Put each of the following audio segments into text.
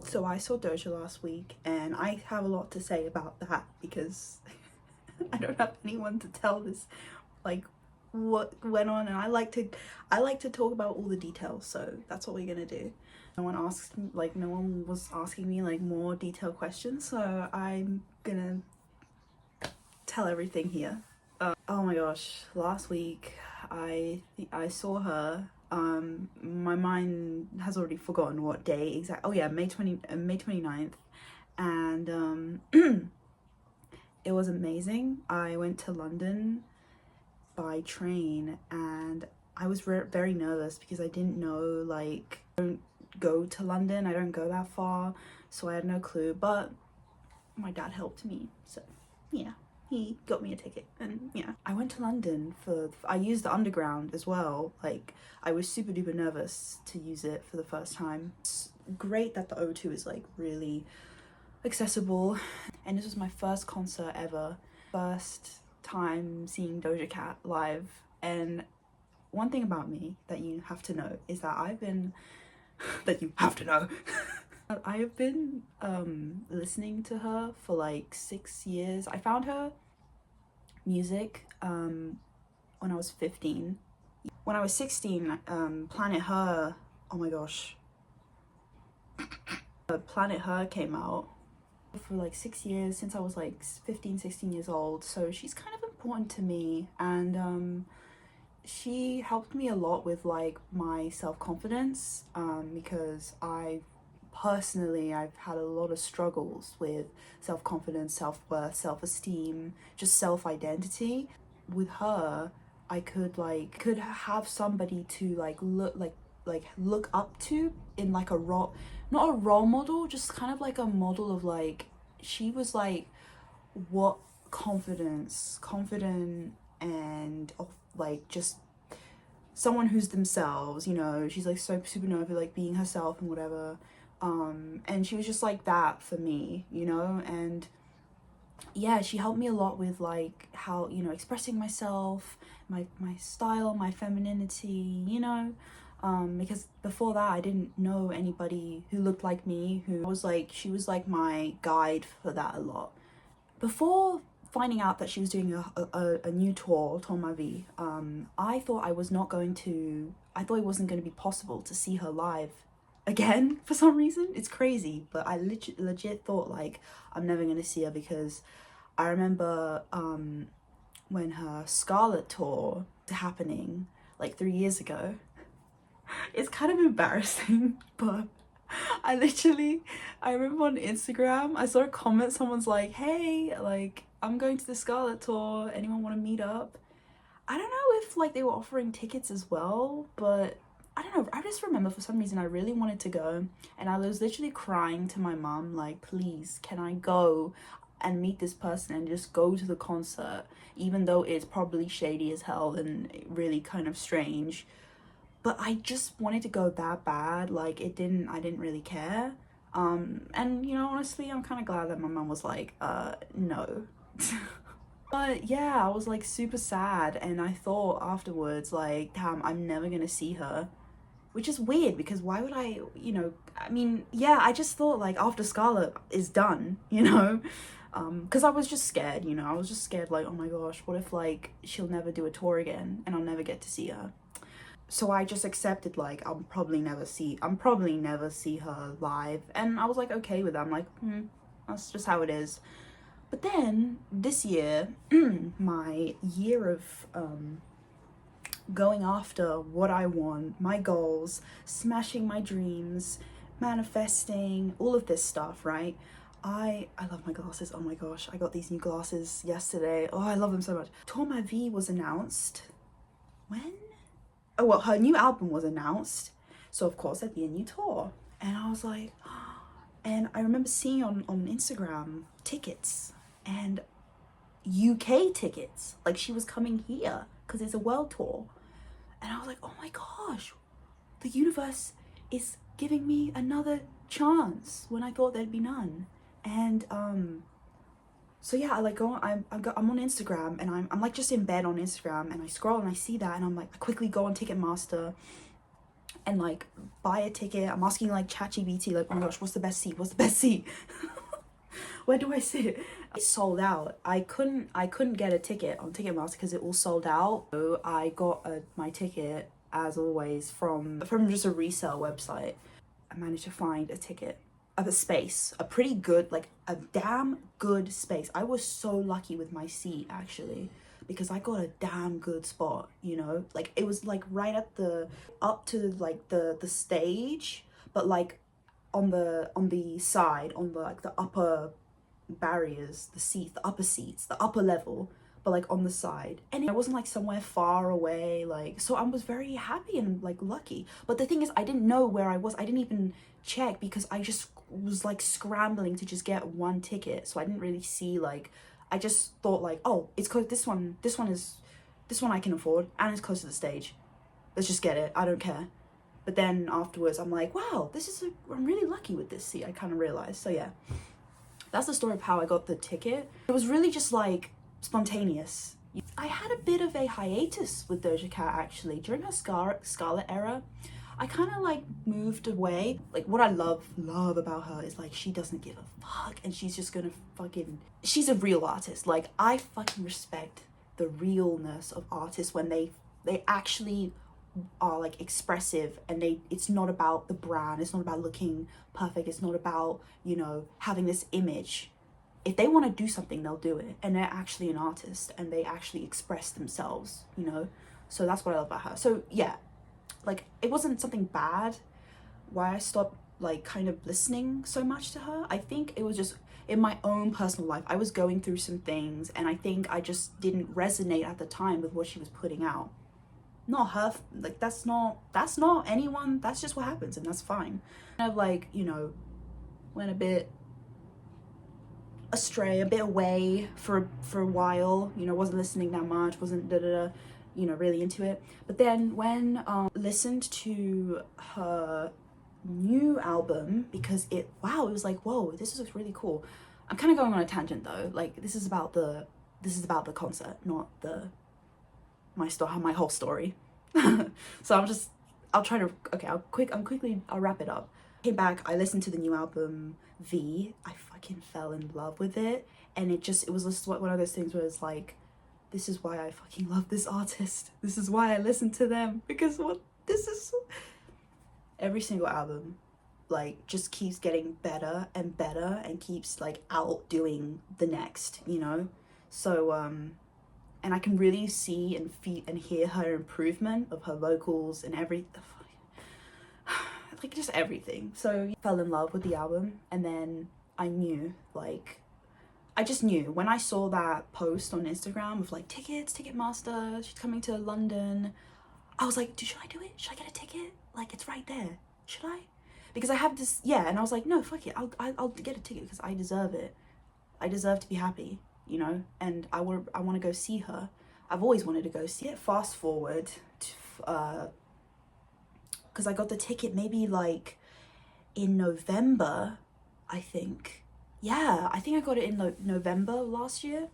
So I saw Doja last week, and I have a lot to say about that because I don't have anyone to tell this, like, what went on, and I like to talk about all the details, so that's what we're gonna do. No one was asking me like more detailed questions, so I'm gonna tell everything here. Oh my gosh, last week I saw her. My mind has already forgotten what day exact. Oh yeah, May 29th, and it was amazing. I went to London by train, and I was very nervous because I didn't know, like, I don't go to London, I don't go that far, so I had no clue, but my dad helped me, so yeah, he got me a ticket. And yeah, I went to London I used the underground as well. Like, I was super duper nervous to use it for the first time. It's great that the O2 is like really accessible, and this was my first concert ever, first time seeing Doja Cat live. And one thing about me that you have to know is that I've been I have been listening to her for like 6 years. I found her music when I was 15. When I was 16, Planet Her, oh my gosh, Planet Her came out. For like 6 years, since I was like 15, 16 years old, so she's kind of important to me, and she helped me a lot with like my self-confidence, because I've had a lot of struggles with self-confidence, self-worth, self-esteem, just self-identity. With her, I could have somebody to look up to, in like not a role model, just kind of like a model of, like, she was like what confident and like just someone who's themselves, you know. She's like so super known for like being herself and whatever, and she was just like that for me, you know. And yeah, she helped me a lot with like how, you know, expressing myself, my style, my femininity, you know. Because before that I didn't know anybody who looked like me, she was like my guide for that a lot. Before finding out that she was doing a new tour Ma Vie, I thought it wasn't going to be possible to see her live again for some reason. It's crazy, but I legit thought like I'm never gonna see her, because I remember when her Scarlet tour was happening like 3 years ago. It's kind of embarrassing, but I remember on Instagram I saw a comment, someone's like, hey, like, I'm going to the Scarlet tour, anyone want to meet up? I don't know if like they were offering tickets as well, but I don't know, I just remember for some reason I really wanted to go, and I was literally crying to my mom like, please, can I go and meet this person and just go to the concert, even though it's probably shady as hell and really kind of strange. But I just wanted to go that bad. Like, I didn't really care. And you know, honestly, I'm kind of glad that my mom was like, no. But yeah, I was like super sad, and I thought afterwards like, damn, I'm never gonna see her. Which is weird, because why would I, you know, I mean, yeah, I just thought like after Scarlet is done, you know, because I was just scared, you know. I was just scared like, oh my gosh, what if like she'll never do a tour again and I'll never get to see her. So I just accepted like I'll probably never see her live, and I was like okay with that. I'm like, that's just how it is. But then this year, my year of going after what I want, my goals, smashing my dreams, manifesting, all of this stuff, right? I love my glasses. Oh my gosh, I got these new glasses yesterday. Oh, I love them so much. Tour Ma Vie was announced when? Oh, well, her new album was announced, so of course there'd be a new tour. And I was like, and I remember seeing on Instagram tickets, and UK tickets, like she was coming here because it's a world tour. And I was like, oh my gosh, the universe is giving me another chance when I thought there'd be none. And so yeah, I like go on, I'm on Instagram, and I'm like just in bed on Instagram, and I scroll and I see that, and I'm like, I quickly go on Ticketmaster, and like buy a ticket. I'm asking like ChatGPT, like, oh my gosh, what's the best seat? What's the best seat? Where do I sit? It sold out. I couldn't get a ticket on Ticketmaster because it all sold out. So I got my ticket, as always, from just a resale website. I managed to find a ticket of a space, a pretty good, like a damn good space. I was so lucky with my seat actually, because I got a damn good spot, you know? Like it was like right at the, up to like the stage, but like on the side, on the like the upper barriers, the seats, the upper seats, the upper level, but like on the side. And I wasn't like somewhere far away, like, so I was very happy and like lucky. But the thing is, I didn't know where I was. I didn't even check because I just was like scrambling to just get one ticket. So I didn't really see, like, I just thought like, oh, it's close, this one I can afford and it's close to the stage. Let's just get it. I don't care. But then afterwards I'm like, wow, I'm really lucky with this seat. I kind of realized. So yeah, that's the story of how I got the ticket. It was really just like spontaneous. I had a bit of a hiatus with Doja Cat actually. During her Scarlet era, I kind of like moved away. Like what I love about her is like she doesn't give a fuck and she's just gonna she's a real artist. Like I fucking respect the realness of artists when they actually are like expressive and it's not about the brand, it's not about looking perfect, it's not about, you know, having this image. If they want to do something, they'll do it, and they're actually an artist and they actually express themselves, you know. So that's what I love about her. So yeah, like it wasn't something bad why I stopped like kind of listening so much to her. I think it was just in my own personal life, I was going through some things and I think I just didn't resonate at the time with what she was putting out. Not her, like that's not anyone, that's just what happens and that's fine. Kind of like, you know, went a bit astray, a bit away for a while, you know, wasn't listening that much, wasn't you know, really into it. But then when listened to her new album, because it was like, whoa, this is really cool. I'm kind of going on a tangent though, like this is about the concert, not my whole story. So I'll wrap it up. Came back, I listened to the new album V. I fucking fell in love with it, and it was just one of those things where it's like, this is why I fucking love this artist, this is why I listen to them, because every single album like just keeps getting better and better and keeps like outdoing the next, you know. So and I can really see and feel and hear her improvement of her vocals and like just everything. So I fell in love with the album, and then I knew, like, I just knew when I saw that post on Instagram of like tickets, Ticketmaster, she's coming to London. I was like, should I do it? Should I get a ticket? Like, it's right there. Should I? Because I have this, yeah, and I was like, no, fuck it. I'll get a ticket because I deserve it. I deserve to be happy, you know, and I want to go see her. I've always wanted to go see it. Fast forward to, because I got the ticket maybe like in November, I think. Yeah, I think I got it in November last year.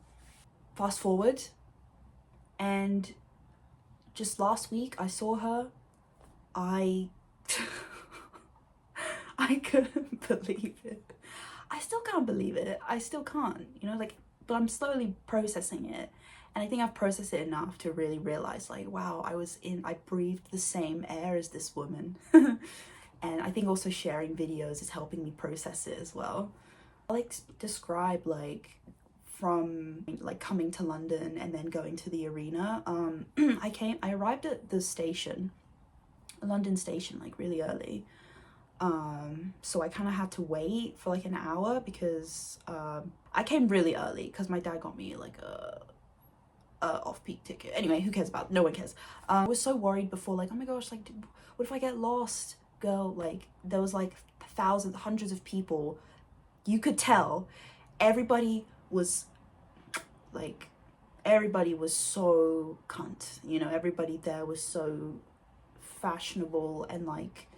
Fast forward, and just last week I saw her. I couldn't believe it. I still can't believe it. I still can't, you know, like, but I'm slowly processing it. And I think I've processed it enough to really realize, like, wow, I breathed the same air as this woman. And I think also sharing videos is helping me process it as well. I like describe like from like coming to London and then going to the arena. I arrived at the station, London station, like really early. So I kind of had to wait for like an hour because I came really early because my dad got me like a off-peak ticket. Anyway, who cares about, no one cares. I was so worried before, like, oh my gosh, like, what if I get lost? Girl, like, there was like thousands, hundreds of people. You could tell everybody was so cunt, you know. Everybody there was so fashionable and like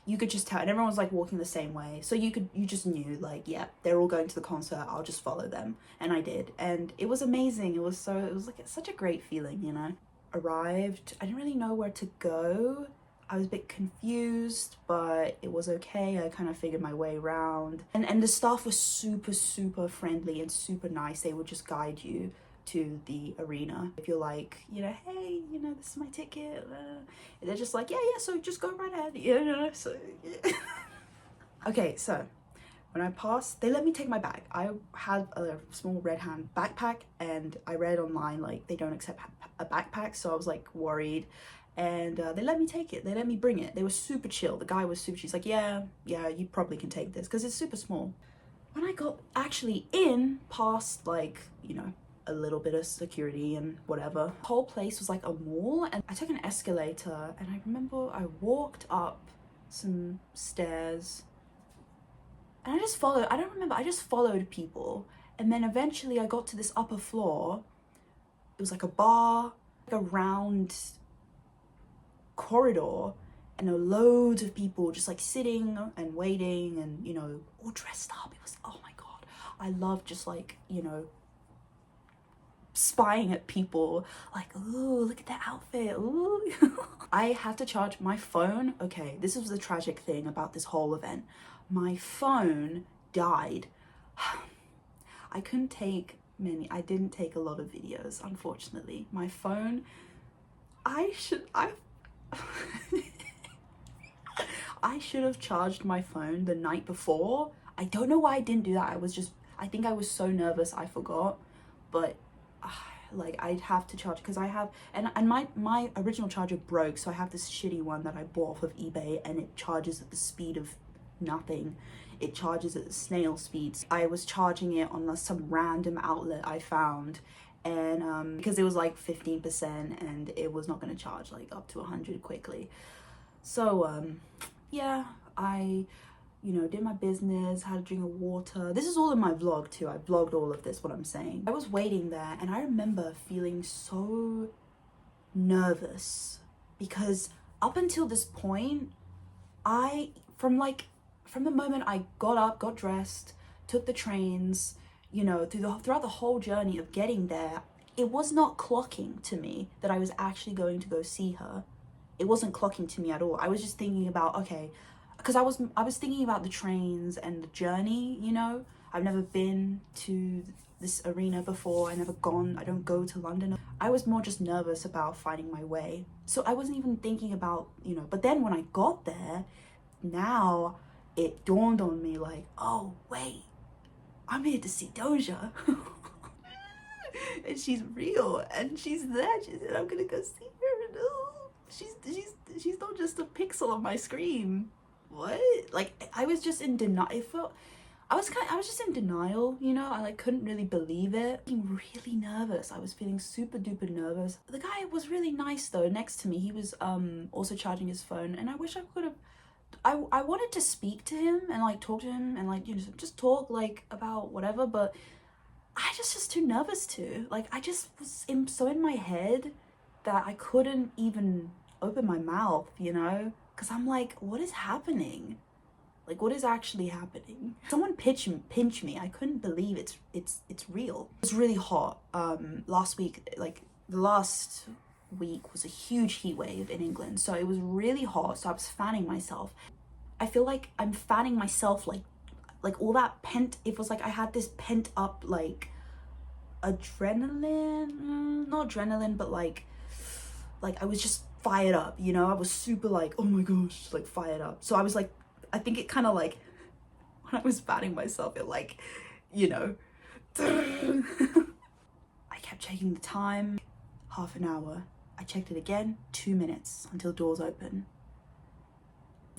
you could just tell, and everyone was like walking the same way, so you just knew, like, yeah, they're all going to the concert, I'll just follow them. And I did, and it was amazing. It was like such a great feeling, you know. Arrived, I didn't really know where to go. I was a bit confused, but it was okay. I kind of figured my way around. And the staff was super, super friendly and super nice. They would just guide you to the arena. If you're like, you know, hey, you know, this is my ticket. They're just like, yeah, so just go right ahead, you know, so yeah. Okay, so when I passed, they let me take my bag. I had a small red hand backpack, and I read online like they don't accept a backpack, so I was like worried. And they let me take it. They let me bring it. They were super chill. The guy was super chill. He's like, yeah, you probably can take this because it's super small. When I got actually in, past like, you know, a little bit of security and whatever, the whole place was like a mall, and I took an escalator, and I remember I walked up some stairs, and I just followed. I don't remember. I just followed people, and then eventually I got to this upper floor. It was like a bar, like a round corridor, and there were loads of people just like sitting and waiting, and you know, all dressed up. It was, oh my god, I love just like, you know, spying at people like, ooh, look at that outfit, ooh. I had to charge my phone. Okay, this was the tragic thing about this whole event. My phone died. I couldn't take I didn't take a lot of videos, unfortunately. My phone, I should have charged my phone the night before. I don't know why I didn't do that. I think I was so nervous I forgot. But like, I'd have to charge, because I have, and my original charger broke, so I have this shitty one that I bought off of eBay, and it charges at the speed of nothing. It charges at snail speeds. I was charging it on some random outlet I found, and because it was like 15%, and it was not going to charge like up to 100 quickly. So yeah, I, you know, did my business, had a drink of water. This is all in my vlog too. I vlogged all of this, what I'm saying. I was waiting there, and I remember feeling so nervous, because up until this point, from the moment I got up, got dressed, took the trains, you know, throughout the whole journey of getting there, it was not clocking to me that I was actually going to go see her. It wasn't clocking to me at all. I was just thinking about, okay, because I was thinking about the trains and the journey, you know. I've never been to this arena before. I don't go to London. I was more just nervous about finding my way. So I wasn't even thinking about, you know, but then when I got there, now it dawned on me like, oh wait, I'm here to see Doja. And she's real, and she's there. She said, I'm gonna go see her. No, she's not just a pixel on my screen. What? Like, I was just in denial. I was just in denial, you know. I like couldn't really believe it. Being really nervous. I was feeling super duper nervous. The guy was really nice though. Next to me, he was also charging his phone, and I wish I could have. I wanted to speak to him and like talk to him and like, you know, just talk like about whatever, but I just was too nervous to. Like, I just was so in my head that I couldn't even open my mouth, you know, because I'm like, what is happening? Like, what is actually happening? Someone pinch me. I couldn't believe it's real. It was really hot. Last week, like the last week was a huge heat wave in England, so it was really hot. So I was fanning myself. I feel like I'm fanning myself like all that it was like I had this pent up like adrenaline, not adrenaline, but like I was just fired up, you know. I was super like, oh my gosh, like fired up. So I was like, I think it kind of like, when I was fanning myself, it like, you know, I kept checking the time. Half an hour. I checked it again, 2 minutes until doors open.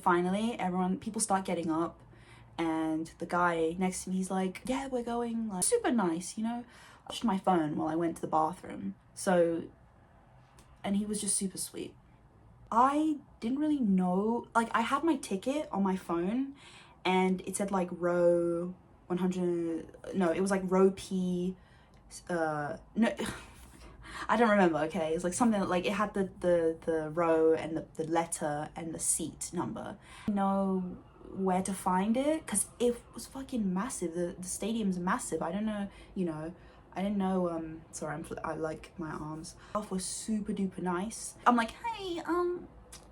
Finally, people start getting up, and the guy next to me, he's like, yeah, we're going, like, super nice, you know. I watched my phone while I went to the bathroom. So, and he was just super sweet. I didn't really know, like, I had my ticket on my phone, and it said like row 100, no, it was like row P, no, I don't remember, okay. It's like something like it had the row and the letter and the seat number. I know where to find it because it was fucking massive. The stadium's massive. I don't know, you know, I didn't know, sorry, I like my arms. Staff was super duper nice. I'm like, hey,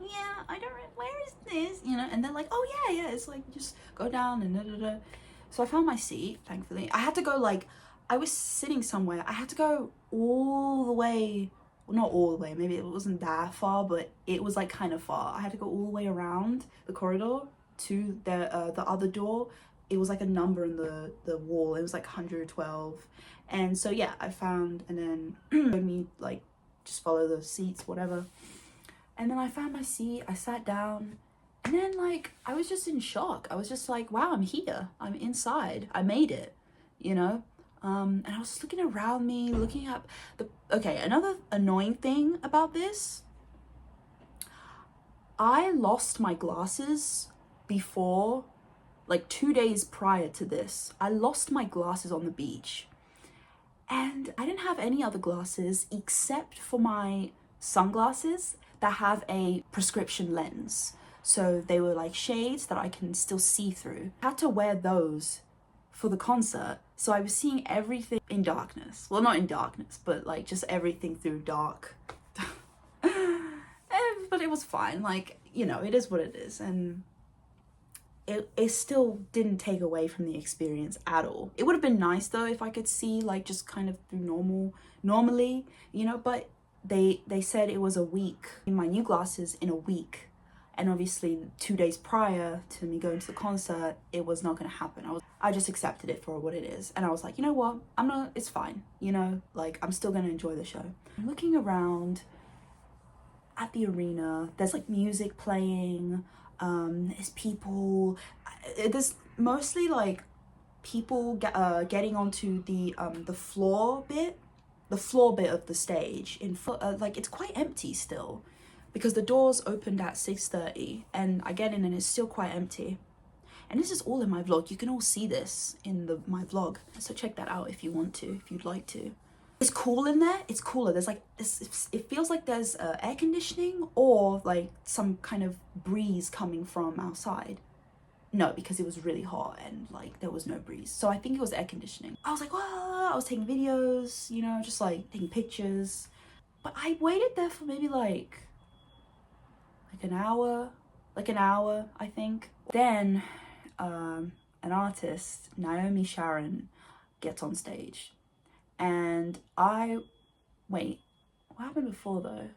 yeah, I don't, where is this? You know, and they're like, oh yeah, it's like, just go down and da da da. So I found my seat, thankfully. I had to go like, I was sitting somewhere. I had to go all the way, well, not all the way, maybe it wasn't that far, but it was like kind of far. I had to go all the way around the corridor to the other door. It was like a number in the wall. It was like 112. And so yeah, I found, and then me like just follow the seats, whatever. And then I found my seat, I sat down, and then like I was just in shock. I was just like, wow, I'm here. I'm inside. I made it, you know? And I was looking around me, looking at the, okay, another annoying thing about this, I lost my glasses before, like 2 days prior to this. I lost my glasses on the beach. And I didn't have any other glasses except for my sunglasses that have a prescription lens. So they were like shades that I can still see through. I had to wear those for the concert. So I was seeing everything in darkness. Well, not in darkness, but like just everything through dark. But it was fine. Like, you know, it is what it is. And it still didn't take away from the experience at all. It would have been nice though if I could see like just kind of through normally, you know, but they said it was a week in my new glasses in a week. And obviously 2 days prior to me going to the concert, it was not gonna happen. I just accepted it for what it is. And I was like, you know what? It's fine. You know, like I'm still gonna enjoy the show. I'm looking around at the arena, there's like music playing, there's people, there's mostly like people getting onto the floor bit of the stage like it's quite empty still because the doors opened at 6:30 and I get in and it's still quite empty. And this is all in my vlog. You can all see this in my vlog, so check that out if you want to, if you'd like to. It's cool in there. It's cooler. There's like it feels like there's air conditioning or like some kind of breeze coming from outside. No, because it was really hot and like there was no breeze. So I think it was air conditioning. I was like, wow, I was taking videos, you know, just like taking pictures. But I waited there for maybe like an hour, I think. Then an artist, Naomi Sharon, gets on stage. And wait, what happened before though?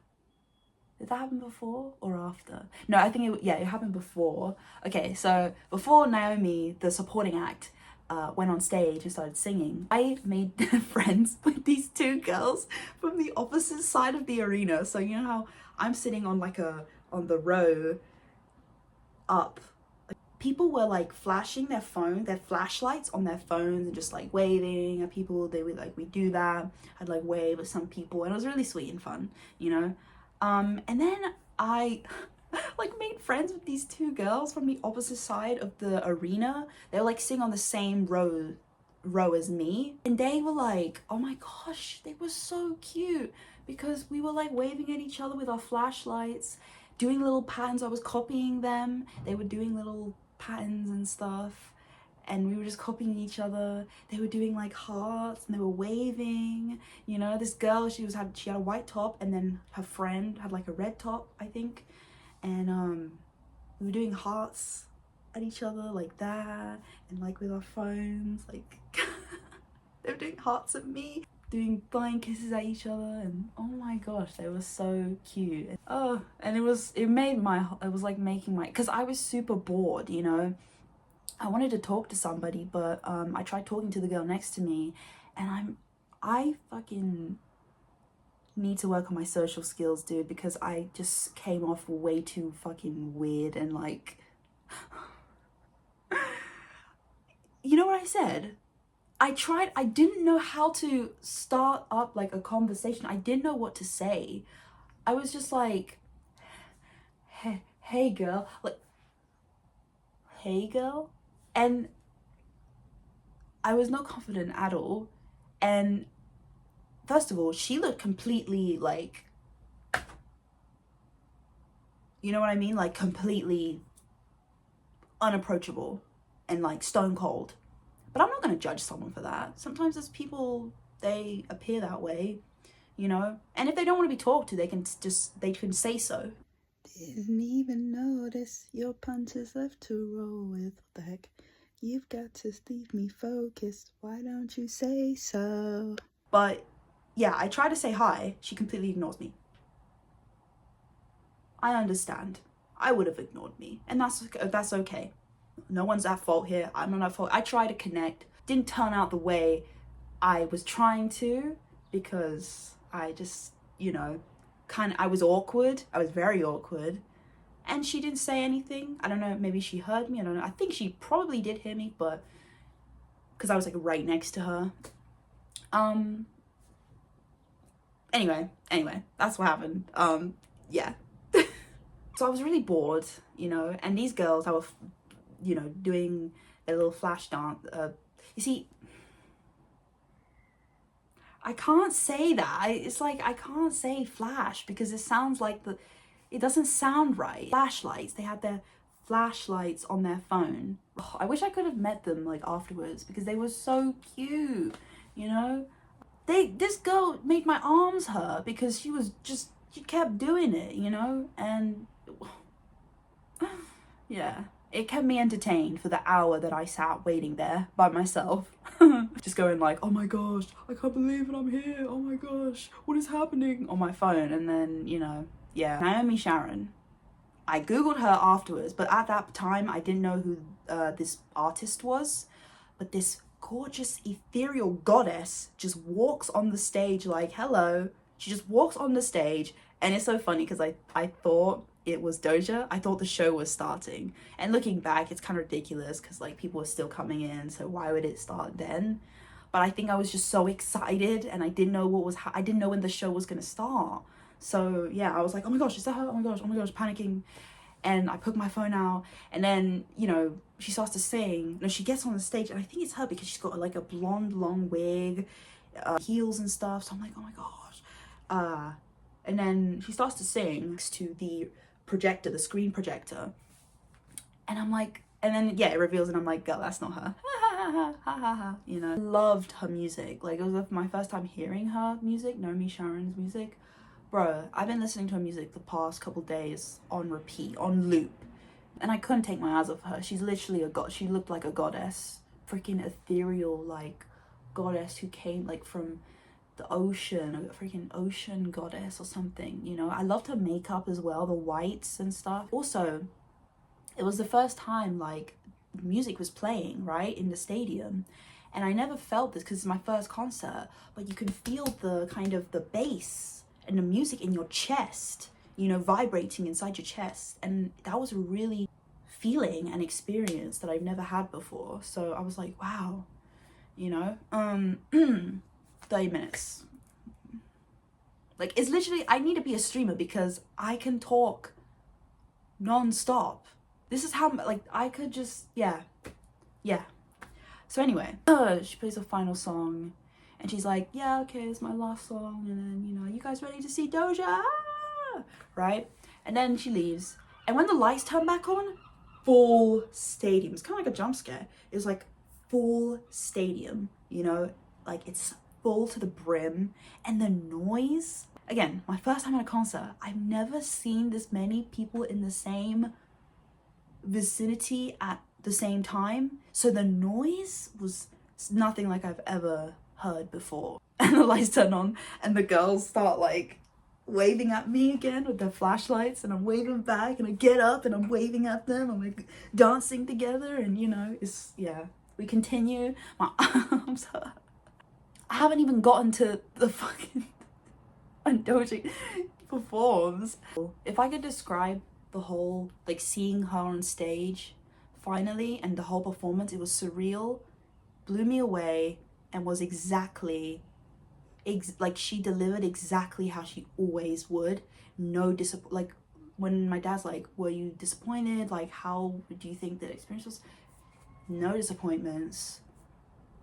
Did that happen before or after? No, I think it happened before. Okay, so before Naomi, the supporting act, went on stage and started singing, I made friends with these two girls from the opposite side of the arena. So you know how I'm sitting on on the row up. People were like flashing their flashlights on their phones and just like waving at people. They would like, we do that. I'd like wave at some people and it was really sweet and fun, you know? And then I like made friends with these two girls from the opposite side of the arena. They were like sitting on the same row as me. And they were like, oh my gosh, they were so cute because we were like waving at each other with our flashlights, doing little patterns. I was copying them. They were doing little patterns and stuff and we were just copying each other. They were doing like hearts and they were waving, you know. This girl, she had a white top and then her friend had like a red top, I think, and we were doing hearts at each other like that and like with our phones, like they were doing hearts at me, doing flying kisses at each other, and oh my gosh, they were so cute. Oh, and it was like making my, because I was super bored, you know. I wanted to talk to somebody, but I tried talking to the girl next to me, and I fucking need to work on my social skills, dude, because I just came off way too fucking weird and like you know what I said? I didn't know how to start up like a conversation. I didn't know what to say. I was just like, hey girl, like, hey girl. And I was not confident at all. And first of all, she looked completely like, you know what I mean? Like completely unapproachable and like stone cold. But I'm not going to judge someone for that. Sometimes there's people, they appear that way, you know? And if they don't want to be talked to, they can say so. Didn't even notice your punches left to roll with. What the heck? You've got to leave me focused. Why don't you say so? But yeah, I try to say hi. She completely ignores me. I understand. I would have ignored me, and that's okay. No one's at fault here. I'm not at fault. I try to connect. Didn't turn out the way I was trying to, because I just, I was awkward. I was very awkward. And she didn't say anything. I don't know, maybe she heard me. I don't know. I think she probably did hear me, but because I was like right next to her. Anyway, that's what happened. Yeah. So I was really bored, and these girls, I was, doing a little flash dance. You see, I can't say that. It's like, I can't say flash because it sounds like it doesn't sound right. Flashlights, they had their flashlights on their phone. Oh, I wish I could have met them like afterwards because they were so cute, this girl made my arms hurt because she kept doing it, and yeah, it kept me entertained for the hour that I sat waiting there by myself. Just going like, oh my gosh, I can't believe it, I'm here, oh my gosh, what is happening, on my phone. And then, yeah, Naomi Sharon. I googled her afterwards, but at that time I didn't know who this artist was. But this gorgeous ethereal goddess just walks on the stage like, hello. She just walks on the stage, and it's so funny because I thought it was Doja. I thought the show was starting, and looking back, it's kind of ridiculous because like people are still coming in, so why would it start then? But I think I was just so excited, and I didn't know I didn't know when the show was gonna start. So yeah, I was like, oh my gosh, is that her? Oh my gosh, panicking. And I put my phone out, and then, she starts to sing. No, she gets on the stage, and I think it's her because she's got like a blonde, long wig, heels and stuff. So I'm like, oh my gosh. And then she starts to sing next to the projector, the screen projector. And I'm like, and then, yeah, it reveals, and I'm like, girl, that's not her. Loved her music. Like, it was my first time hearing her music, Naomi Sharon's music. Bro, I've been listening to her music the past couple days on repeat, on loop, and I couldn't take my eyes off her. She's literally a god. She looked like a goddess, freaking ethereal, like goddess who came like from the ocean, a freaking ocean goddess or something. I loved her makeup as well, the whites and stuff. Also, it was the first time like music was playing right in the stadium, and I never felt this because it's my first concert. But you can feel the kind of the bass and the music in your chest, vibrating inside your chest. And that was a really feeling and experience that I've never had before. So I was like, wow, 30 minutes. Like, it's literally, I need to be a streamer because I can talk non-stop. This is how, like, I could just, yeah. So anyway, she plays her final song. And she's like, yeah, okay, it's my last song. And then, you guys ready to see Doja? Ah! Right? And then she leaves. And when the lights turn back on, full stadium. It's kind of like a jump scare. It was like full stadium, like it's full to the brim. And the noise, again, my first time at a concert, I've never seen this many people in the same vicinity at the same time. So the noise was nothing like I've ever heard before. And the lights turn on, and the girls start like waving at me again with their flashlights, and I'm waving back, and I get up and I'm waving at them. I'm like dancing together, and it's, yeah, we continue. My arms hurt. I haven't even gotten to the fucking when Doja performs. If I could describe the whole, like, seeing her on stage finally and the whole performance, it was surreal, blew me away, and was exactly like she delivered exactly how she always would. No like when my dad's like, were you disappointed, like how do you think the experience was? No disappointments,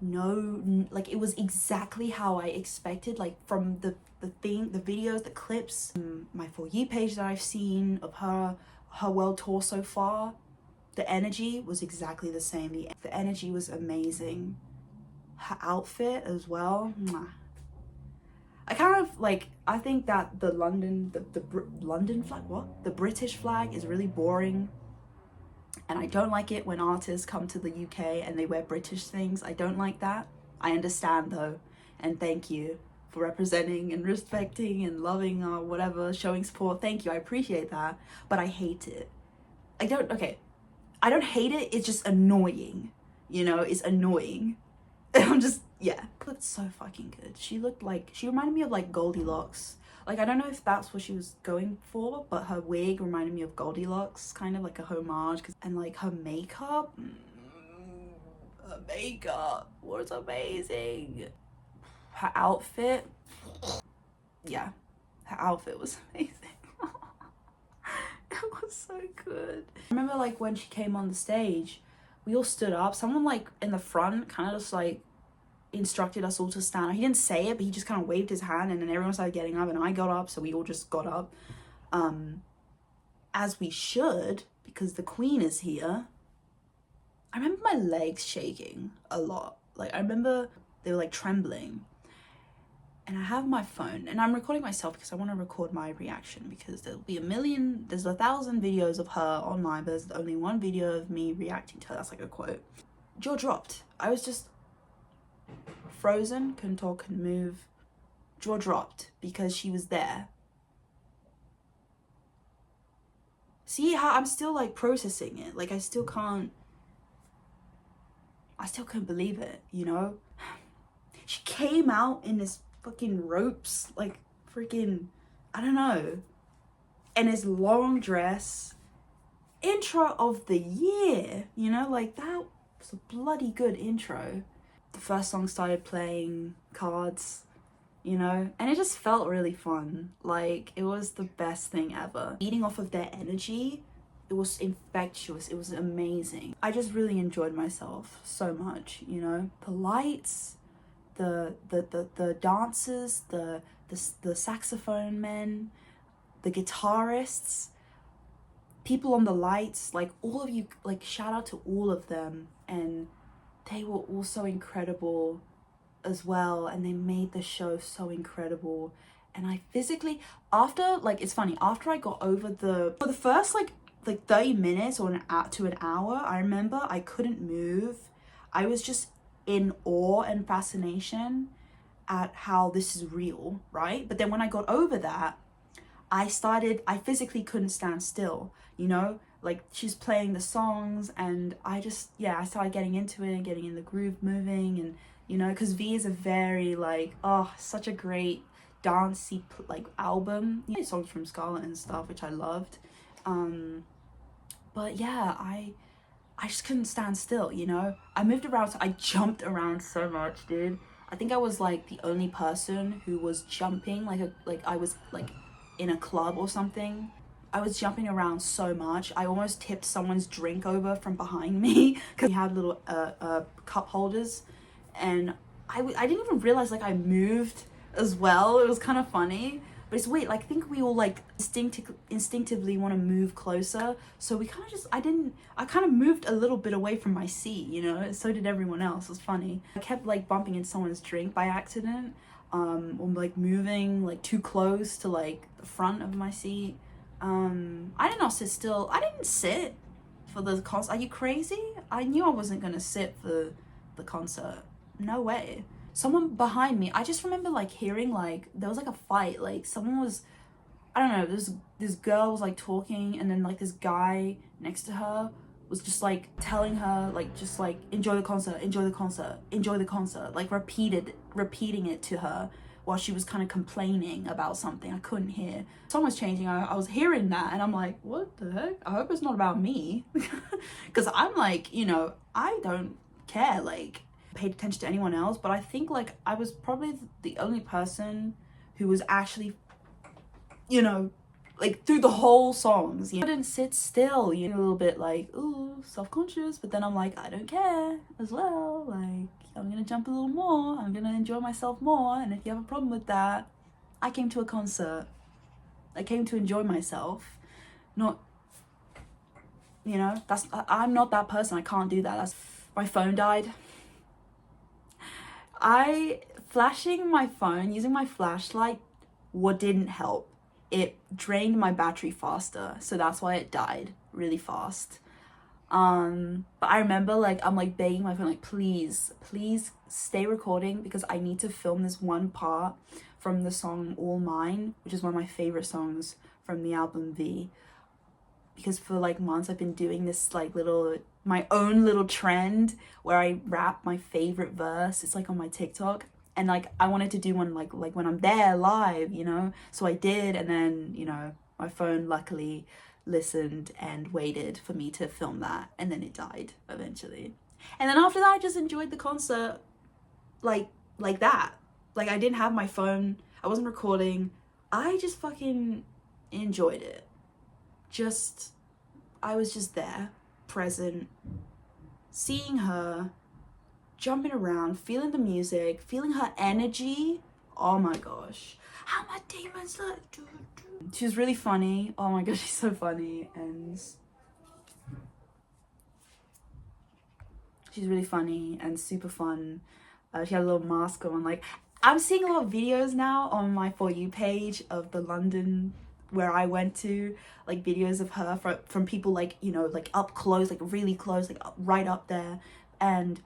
no, like it was exactly how I expected, like from the videos, the clips, my For You page that I've seen of her world tour so far. The energy was exactly the same. The energy was amazing. Her outfit as well. I kind of like, I think that the London, London flag, what? The British flag is really boring. And I don't like it when artists come to the UK and they wear British things. I don't like that. I understand though. And thank you for representing and respecting and loving or whatever, showing support. Thank you. I appreciate that. But I hate it. I don't hate it. It's just annoying. You know, it's annoying. I'm just, yeah. Looked so fucking good. She reminded me of like Goldilocks. Like, I don't know if that's what she was going for, but her wig reminded me of Goldilocks, kind of like a homage. And like her makeup was amazing. Her outfit, yeah, her outfit was amazing. It was so good. I remember like when she came on the stage, we all stood up. Someone like in the front kind of just like instructed us all to stand. He didn't say it, but he just kind of waved his hand, and then everyone started getting up, and I got up, so we all just got up, as we should, because the Queen is here. I remember my legs shaking a lot. Like, I remember they were like trembling, and I have my phone and I'm recording myself because I want to record my reaction, because there's 1,000 videos of her online, but there's only one video of me reacting to her. That's like a quote. Jaw dropped. I was just frozen, couldn't talk, couldn't move. Jaw dropped because she was there. See how I'm still like processing it. Like, I still couldn't believe it, you know? She came out in this fucking ropes, like freaking, I don't know, and this long dress. Intro of the year, you know? Like, that was a bloody good intro. The first song started playing, Cards, you know, and it just felt really fun. Like, it was the best thing ever. Eating off of their energy, it was infectious. It was amazing. I just really enjoyed myself so much, you know? The lights, the dancers, the saxophone men, the guitarists, people on the lights, like all of you, like shout out to all of them. And they were also incredible as well, and they made the show so incredible. And I physically, after, like, it's funny, after I got over for the first like 30 minutes or to an hour, I remember I couldn't move. I was just in awe and fascination at how this is real, right? But then when I got over that, I physically couldn't stand still, you know? Like, she's playing the songs, and I started getting into it, getting in the groove, moving, and, you know, because V is a very, like, such a great dancey, like, album. You know, songs from Scarlet and stuff, which I loved. But yeah, I just couldn't stand still, you know? I moved around, I jumped around so much, dude. I think I was, like, the only person who was jumping, like I was, like, in a club or something. I was jumping around so much. I almost tipped someone's drink over from behind me, because we had little cup holders, and I didn't even realize, like, I moved as well. It was kind of funny. But it's weird, like, I think we all, like, instinctively want to move closer. So we kind of just, I kind of moved a little bit away from my seat, you know? So did everyone else. It was funny. I kept, like, bumping into someone's drink by accident. Or, like, moving, like, too close to, like, the front of my seat. I did not sit still. I didn't sit for the concert. Are you crazy? I knew I wasn't going to sit for the concert. No way. Someone behind me, I just remember, like, hearing, like, there was, like, a fight. Like, someone was, I don't know, this girl was, like, talking, and then, like, this guy next to her was just, like, telling her, like, just, like, enjoy the concert, enjoy the concert, enjoy the concert. Like, repeating it to her while she was kind of complaining about something. I couldn't hear. Song was changing. I was hearing that, and I'm like, what the heck? I hope it's not about me. Because I'm, like, you know, I don't care, like, paid attention to anyone else, but I think, like, I was probably the only person who was actually, you know, like, through the whole songs, you know? I didn't sit still, you know, a little bit like, ooh, self-conscious, but then I'm like, I don't care as well. Like, I'm gonna jump a little more, I'm gonna enjoy myself more, and if you have a problem with that, I came to a concert. I came to enjoy myself, not, you know, I'm not that person. I can't do that. My phone died. Flashing my phone using my flashlight, what didn't help, it drained my battery faster, so that's why it died really fast. But I remember like I'm like begging my phone, like, please stay recording because I need to film this one part from the song All Mine, which is one of my favorite songs from the album V, because for like months I've been doing this like my own little trend where I rap my favorite verse. It's like on my TikTok, and like I wanted to do one like when I'm there live, you know, so I did. And then, you know, my phone luckily listened and waited for me to film that, and then it died eventually. And then after that I just enjoyed the concert like that. Like I didn't have my phone, I wasn't recording, I just fucking enjoyed it. I was just there, present, seeing her, jumping around, feeling the music, feeling her energy. Oh my gosh, how my demons look. She was really funny. Oh my gosh, she's so funny. And she's really funny and super fun. She had a little mask on. Like, I'm seeing a lot of videos now on my For You page of the London where I went to, like videos of her from people like, you know, like up close, like really close, like right up there. And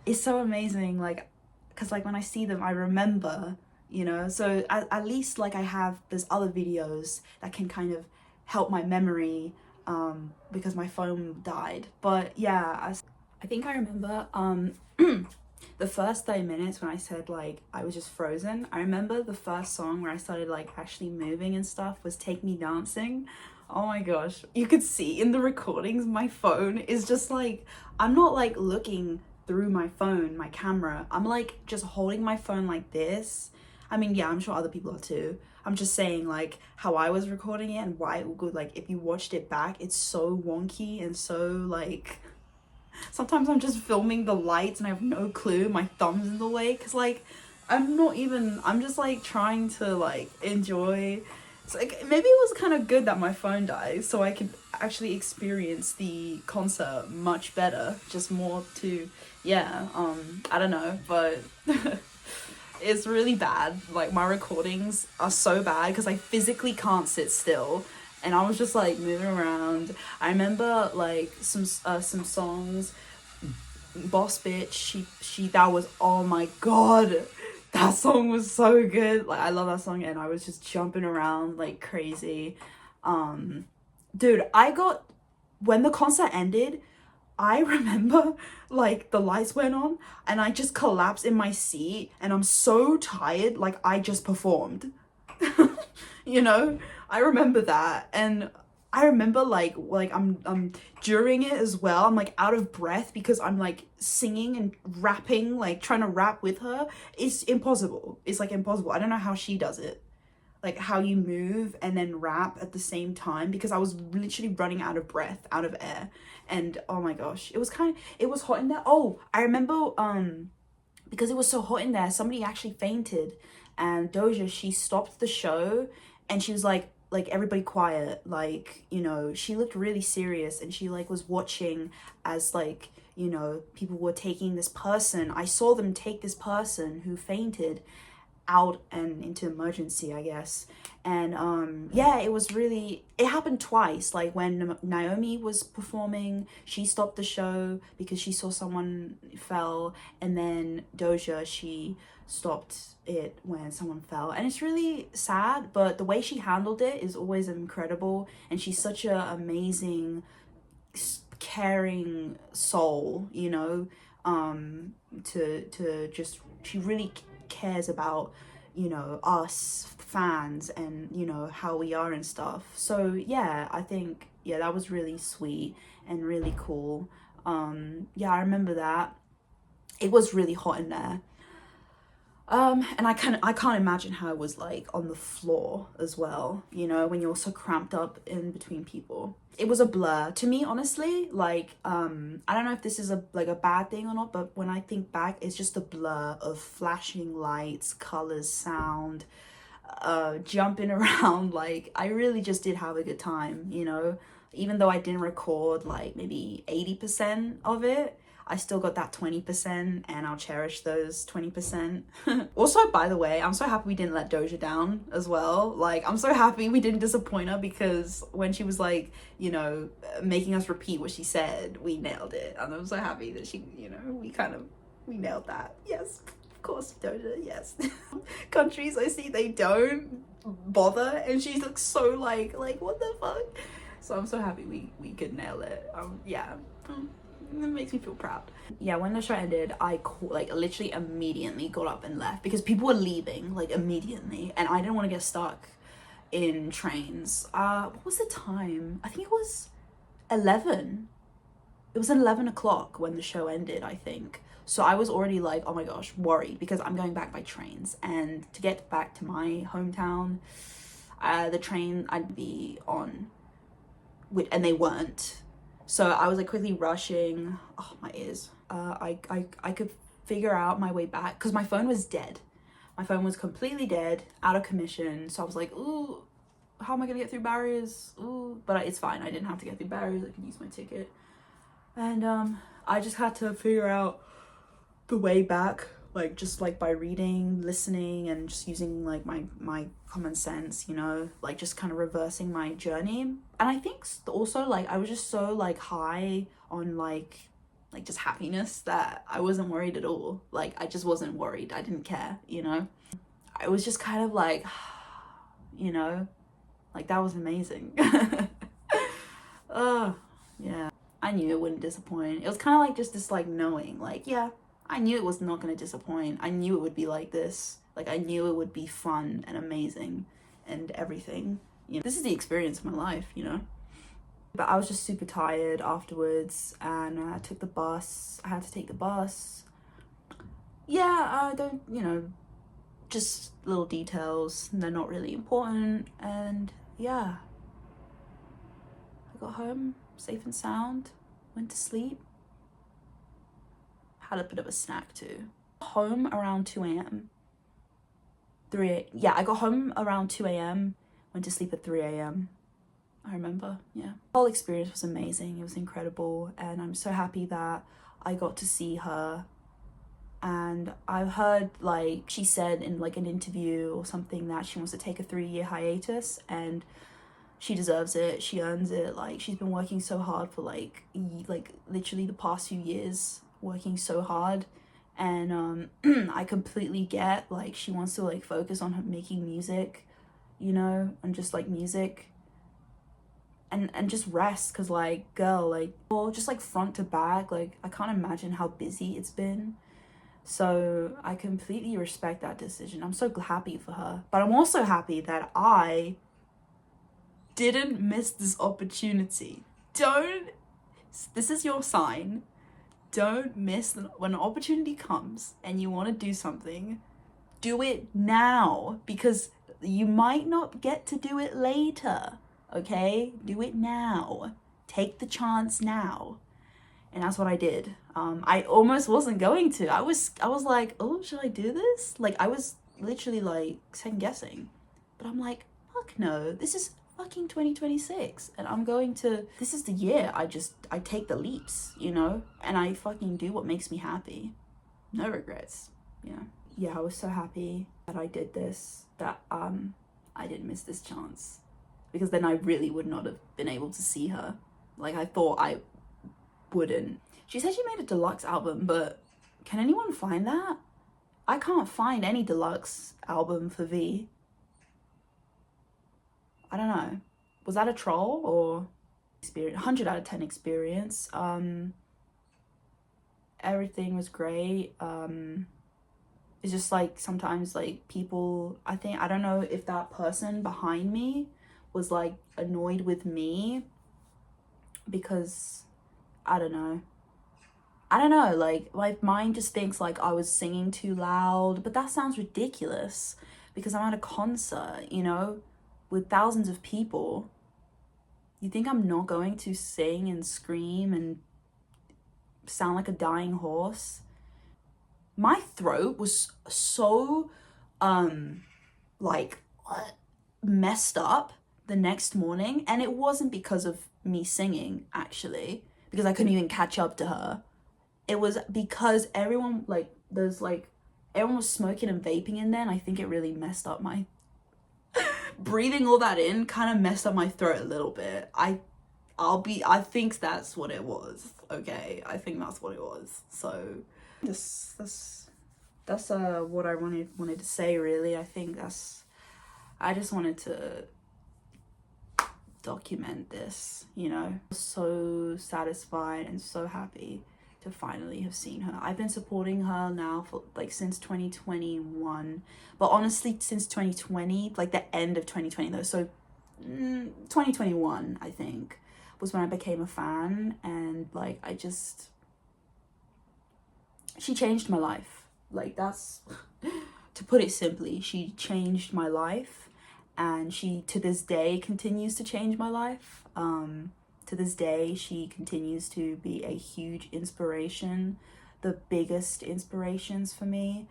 it's so amazing, like, because like when I see them I remember, you know, so at least like I have there's other videos that can kind of help my memory, because my phone died. But yeah, I think I remember the first 30 minutes when I said like I was just frozen. I remember the first song where I started like actually moving and stuff was Take Me Dancing. Oh my gosh, you could see in the recordings my phone is just like, I'm not like looking through my phone, my camera, I'm like just holding my phone like this. I mean, yeah, I'm sure other people are too. I'm just saying like how I was recording it and why it would, like, if you watched it back, it's so wonky and so like, sometimes I'm just filming the lights and I have no clue, my thumb's in the way, because like I'm just like trying to like enjoy. It's like maybe it was kind of good that my phone died so I could actually experience the concert much better, just more to, yeah, I don't know, but it's really bad. Like my recordings are so bad because I physically can't sit still, and I was just like moving around. I remember like some songs. Boss Bitch, she that was, oh my god, that song was so good. Like I love that song, and I was just jumping around like crazy. Dude, when the concert ended, I remember like the lights went on and I just collapsed in my seat and I'm so tired, like I just performed. You know, I remember that. And I remember like I'm during it as well, I'm like out of breath because I'm like singing and rapping, like trying to rap with her. It's impossible. It's like impossible. I don't know how she does it, like how you move and then rap at the same time, because I was literally running out of breath, out of air. And oh my gosh, it was hot in there. Oh, I remember because it was so hot in there, somebody actually fainted, and Doja, she stopped the show and she was like everybody quiet, like, you know, she looked really serious and she like was watching as like, you know, people were taking this person. I saw them take this person who fainted out and into emergency, I guess. And yeah, it happened twice. Like when Naomi was performing, she stopped the show because she saw someone fell, and then Doja, she stopped it when someone fell. And it's really sad, but the way she handled it is always incredible, and she's such a amazing, caring soul, you know. To just, she really cares about, you know, us fans and, you know, how we are and stuff. So yeah, I think, yeah, that was really sweet and really cool. Yeah, I remember that. It was really hot in there. And I can't imagine how it was like on the floor as well, you know, when you're so cramped up in between people. It was a blur to me, honestly. Like, I don't know if this is a bad thing or not, but when I think back, it's just a blur of flashing lights, colors, sound, jumping around. Like, I really just did have a good time, you know, even though I didn't record like maybe 80% of it. I still got that 20% and I'll cherish those 20%. Also, by the way, I'm so happy we didn't let Doja down as well. Like, I'm so happy we didn't disappoint her, because when she was like, you know, making us repeat what she said, we nailed it. And I'm so happy that she, you know, we nailed that. Yes, of course, Doja, yes. Countries I see, they don't bother, and she looks so like what the fuck? So I'm so happy we could nail it. Yeah. It makes me feel proud. Yeah, when the show ended, I like literally immediately got up and left, because people were leaving like immediately, and I didn't want to get stuck in trains. What was the time? I think it was 11. It was 11 o'clock when the show ended, I think. So I was already like, oh my gosh, worried, because I'm going back by trains, and to get back to my hometown, the train I'd be on, and they weren't. So I was like quickly rushing. Oh, my ears. I could figure out my way back, because my phone was dead. My phone was completely dead, out of commission. So I was like, ooh, how am I gonna get through barriers? Ooh, but it's fine. I didn't have to get through barriers. I could use my ticket. And I just had to figure out the way back, like just like by reading, listening, and just using like my common sense, you know, like just kind of reversing my journey. And I think also like I was just so like high on like just happiness that I wasn't worried at all. Like I just wasn't worried. I didn't care, you know. I was just kind of like, you know, like that was amazing. Oh yeah, I knew it wouldn't disappoint. It was kind of like just this like knowing, like, yeah, I knew it was not going to disappoint. I knew it would be like this. Like, I knew it would be fun and amazing and everything. You know, this is the experience of my life, you know? But I was just super tired afterwards, and I took the bus. I had to take the bus. Yeah, I don't, you know, just little details. They're not really important. And yeah, I got home safe and sound, went to sleep. Had a bit of a snack too. Home around 2 a.m. Yeah, I got home around 2 a.m. Went to sleep at 3 a.m. I remember, yeah. The whole experience was amazing. It was incredible. And I'm so happy that I got to see her. And I've heard, like, she said in like an interview or something that she wants to take a 3-year hiatus, and she deserves it. She earns it. Like, she's been working so hard for like literally the past few years, working so hard. And I completely get, like, she wants to like focus on her making music, you know, and just like music and just rest, because like, girl, like, well, just like front to back, like I can't imagine how busy it's been. So I completely respect that decision. I'm so happy for her, but I'm also happy that I didn't miss this opportunity. This is your sign. Don't miss when an opportunity comes and you want to do something. Do it now, because you might not get to do it later. Okay, do it now. Take the chance now. And that's what I did. I almost wasn't going to. I was like, oh, should I do this? Like, I was literally like second guessing, but I'm like, fuck no, this is fucking 2026, and I'm going to, this is the year I take the leaps, you know, and I fucking do what makes me happy. No regrets, you know. Yeah, I was so happy that I did this, that I didn't miss this chance, because then I really would not have been able to see her. Like, I thought I wouldn't. She said she made a deluxe album, but can anyone find that? I can't find any deluxe album for V. I don't know. Was that a troll or experience? 100 out of 10 experience. Everything was great. It's just like sometimes like people, I don't know if that person behind me was like annoyed with me, because I don't know, like my mind just thinks like I was singing too loud, but that sounds ridiculous because I'm at a concert, you know, with thousands of people. You think I'm not going to sing and scream and sound like a dying horse? My throat was so like messed up the next morning, and it wasn't because of me singing, actually, because I couldn't even catch up to her. it was because everyone, like, everyone was smoking and vaping in there, and I think it really messed up my breathing all that in kind of messed up my throat a little bit. I think that's what it was. Okay, I think that's what it was. So that's what I wanted to say, really. I think I just wanted to document this, you know. So satisfied and so happy to finally have seen her. I've been supporting her now for like since 2021, but honestly since 2020, like the end of 2020 though. So 2021 I think was when I became a fan, and like she changed my life. Like, that's to put it simply, she changed my life, and she to this day continues to change my life. To this day she continues to be a huge inspiration, the biggest inspirations for me,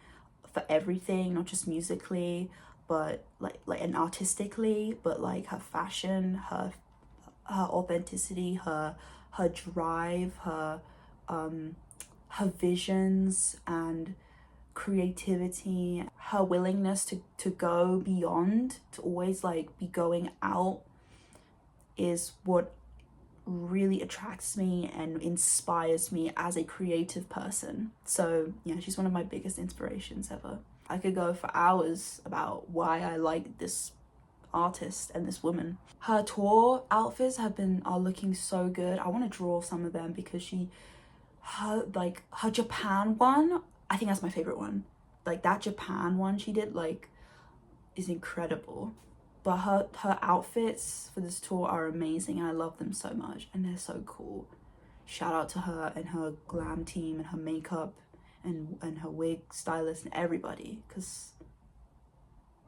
for everything, not just musically, but like and artistically, but like her fashion, her authenticity, her drive, her visions and creativity, her willingness to go beyond, to always like be going out, is what really attracts me and inspires me as a creative person. So yeah, she's one of my biggest inspirations ever. I could go for hours about why I like this artist and this woman. Her tour outfits are looking so good. I want to draw some of them because her Japan one, I think that's my favorite one. Like, that Japan one she did, like, is incredible. But her outfits for this tour are amazing, and I love them so much, and they're so cool. Shout out to her and her glam team and her makeup and her wig stylist and everybody, because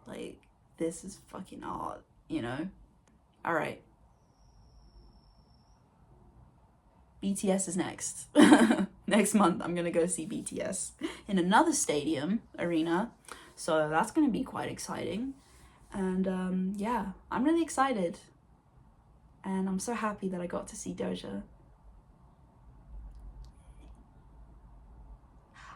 like, this is fucking art, you know? All right. BTS is next. Next month, I'm gonna go see BTS in another stadium arena. So that's gonna be quite exciting. And yeah, I'm really excited. And I'm so happy that I got to see Doja.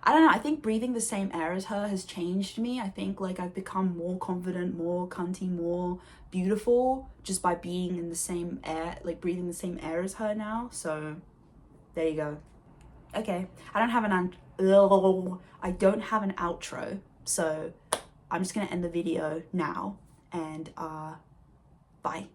I don't know, I think breathing the same air as her has changed me. I think like I've become more confident, more cunty, more beautiful just by being in the same air, like breathing the same air as her now. So there you go. Okay, I don't have an outro, so I'm just gonna end the video now, and bye.